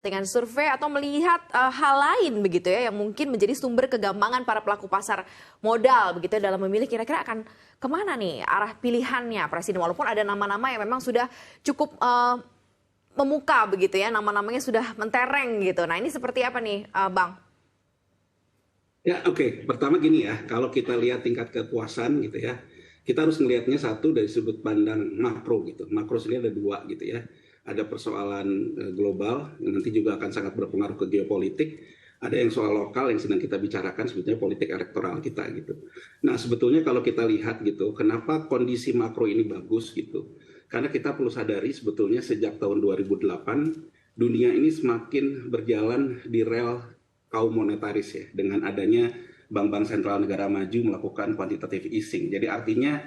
dengan survei atau melihat hal lain begitu ya yang mungkin menjadi sumber kegampangan para pelaku pasar modal begitu ya, dalam memilih kira-kira akan kemana nih arah pilihannya presiden, walaupun ada nama-nama yang memang sudah cukup memuka begitu ya, nama-namanya sudah mentereng gitu. Nah ini seperti apa nih Bang? Ya, oke. Pertama gini ya, kalau kita lihat tingkat kepuasan gitu ya, kita harus melihatnya satu dari sudut pandang makro gitu. Makro sendiri ada dua gitu ya. Ada persoalan global yang nanti juga akan sangat berpengaruh ke geopolitik. Ada yang soal lokal yang sedang kita bicarakan sebetulnya politik elektoral kita gitu. Nah, sebetulnya kalau kita lihat gitu, kenapa kondisi makro ini bagus gitu? Karena kita perlu sadari sebetulnya sejak tahun 2008 dunia ini semakin berjalan di rel kaum monetaris ya, dengan adanya bank-bank sentral negara maju melakukan quantitative easing. Jadi artinya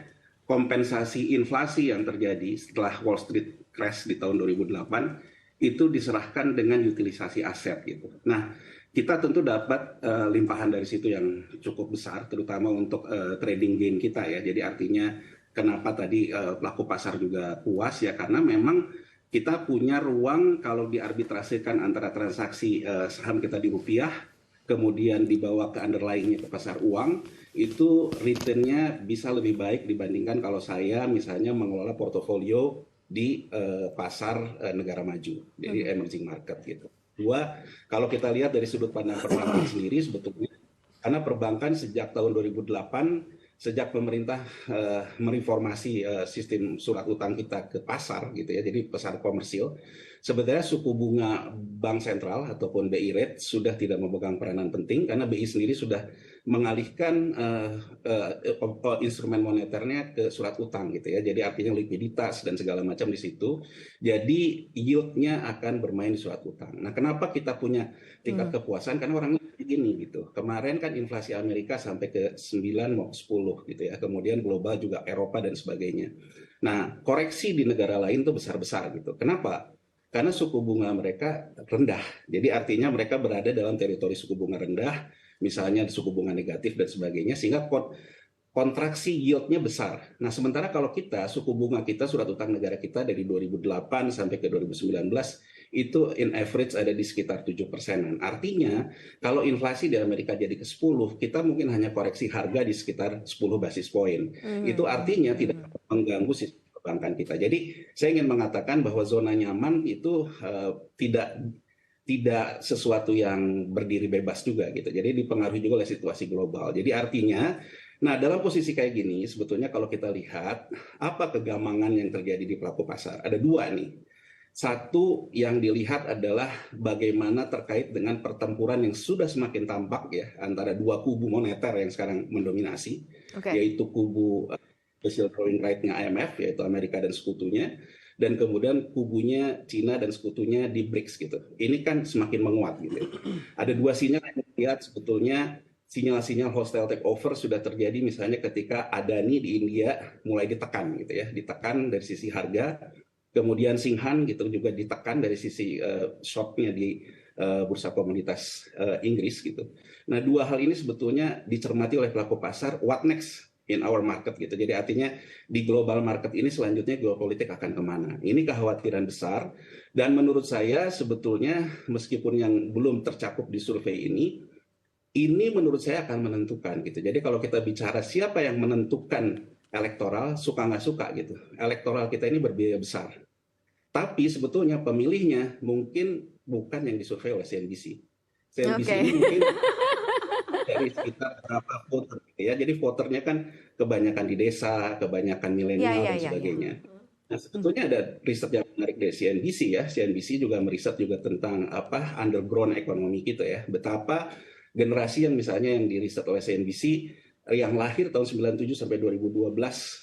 kompensasi inflasi yang terjadi setelah Wall Street crash di tahun 2008 itu diserahkan dengan utilisasi aset gitu. Nah, kita tentu dapat limpahan dari situ yang cukup besar, terutama untuk trading gain kita ya. Jadi artinya kenapa tadi pelaku pasar juga puas ya, karena memang kita punya ruang kalau diarbitrasikan antara transaksi saham kita di rupiah, kemudian dibawa ke underlying-nya ke pasar uang, itu return-nya bisa lebih baik dibandingkan kalau saya misalnya mengelola portofolio di pasar negara maju, jadi emerging market gitu. Dua, kalau kita lihat dari sudut pandang perbankan sendiri sebetulnya, karena perbankan sejak tahun 2008 sejak pemerintah mereformasi sistem surat utang kita ke pasar gitu ya, jadi pasar komersil, sebenarnya suku bunga bank sentral ataupun BI rate sudah tidak memegang peranan penting karena BI sendiri sudah mengalihkan instrumen moneternya ke surat utang gitu ya, jadi artinya likuiditas dan segala macam di situ, jadi yield-nya akan bermain di surat utang. Nah, kenapa kita punya tingkat kepuasan? Karena orang gini gitu. Kemarin kan inflasi Amerika sampai ke 9 mau ke 10 gitu ya. Kemudian global juga Eropa dan sebagainya. Nah, koreksi di negara lain tuh besar-besar gitu. Kenapa? Karena suku bunga mereka rendah. Jadi artinya mereka berada dalam teritori suku bunga rendah, misalnya suku bunga negatif dan sebagainya, sehingga kontraksi yield-nya besar. Nah, sementara kalau kita, suku bunga kita, surat utang negara kita dari 2008 sampai ke 2019, itu in average ada di sekitar 7%. Artinya, kalau inflasi di Amerika jadi ke 10, kita mungkin hanya koreksi harga di sekitar 10 basis poin. Itu artinya tidak mengganggu sistem perbankan kita. Jadi, saya ingin mengatakan bahwa zona nyaman itu tidak sesuatu yang berdiri bebas juga gitu. Jadi dipengaruhi juga oleh situasi global. Jadi artinya, nah dalam posisi kayak gini, sebetulnya kalau kita lihat apa kegamangan yang terjadi di pelaku pasar, ada dua nih. Satu yang dilihat adalah bagaimana terkait dengan pertempuran yang sudah semakin tampak ya antara dua kubu moneter yang sekarang mendominasi, yaitu kubu special drawing right-nya IMF yaitu Amerika dan sekutunya, dan kemudian kubunya Cina dan sekutunya di BRICS gitu. Ini kan semakin menguat gitu. Ada dua sinyal yang dilihat sebetulnya, sinyal-sinyal hostile takeover sudah terjadi misalnya ketika Adani di India mulai ditekan gitu ya, ditekan dari sisi harga. Kemudian Singhan gitu juga ditekan dari sisi short-nya di bursa komoditas Inggris gitu. Nah, dua hal ini sebetulnya dicermati oleh pelaku pasar, what next in our market gitu. Jadi artinya di global market ini selanjutnya geopolitik akan kemana. Ini kekhawatiran besar dan menurut saya sebetulnya meskipun yang belum tercakup di survei ini menurut saya akan menentukan gitu. Jadi kalau kita bicara siapa yang menentukan elektoral, suka nggak suka gitu. Elektoral kita ini berbiaya besar. Tapi sebetulnya pemilihnya mungkin bukan yang disurvei oleh CNBC. CNBC ini mungkin dari sekitar berapa voter gitu ya. Jadi voternya kan kebanyakan di desa, kebanyakan milenial dan sebagainya. Nah, sebetulnya ada riset yang menarik dari CNBC ya. CNBC juga meriset juga tentang underground ekonomi gitu ya. Betapa generasi yang misalnya yang diriset oleh CNBC yang lahir tahun 97 sampai 2012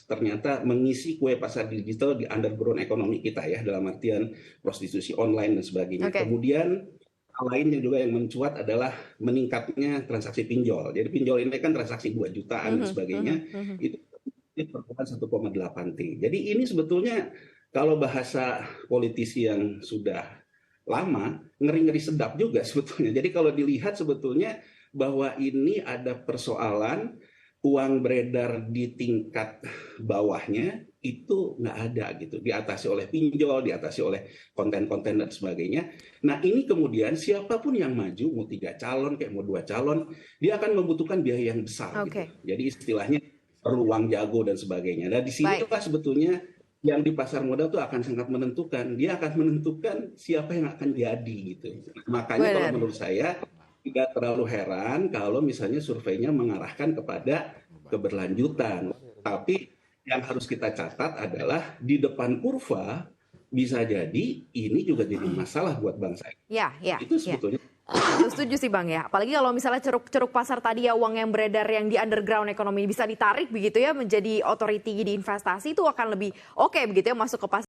ternyata mengisi kue pasar digital di underground ekonomi kita ya, dalam artian prostitusi online dan sebagainya. Kemudian hal lain yang juga yang mencuat adalah meningkatnya transaksi pinjol. Jadi pinjol ini kan transaksi 2 jutaan dan sebagainya, itu merupakan 1,8 T. Jadi ini sebetulnya kalau bahasa politisi yang sudah lama, ngeri-ngeri sedap juga sebetulnya. Jadi kalau dilihat sebetulnya bahwa ini ada persoalan uang beredar di tingkat bawahnya, itu nggak ada gitu, diatasi oleh pinjol, diatasi oleh konten-konten dan sebagainya. Nah ini kemudian siapapun yang maju, mau 3 calon kayak mau 2 calon, dia akan membutuhkan biaya yang besar gitu. Oke. Jadi istilahnya perlu uang jago dan sebagainya. Nah di sini Baik. sebetulnya yang di pasar modal tuh akan sangat menentukan. Dia akan menentukan siapa yang akan jadi gitu. Makanya kalau Benar. menurut saya tidak terlalu heran kalau misalnya surveinya mengarahkan kepada keberlanjutan. Tapi yang harus kita catat adalah di depan kurva bisa jadi ini juga jadi masalah buat bangsa. Ya, ya, Itu ya. sebetulnya Setuju sih Bang ya. Apalagi kalau misalnya ceruk-ceruk pasar tadi ya, uang yang beredar yang di underground ekonomi bisa ditarik begitu ya menjadi otoriti di investasi, itu akan lebih oke begitu ya masuk ke pasar.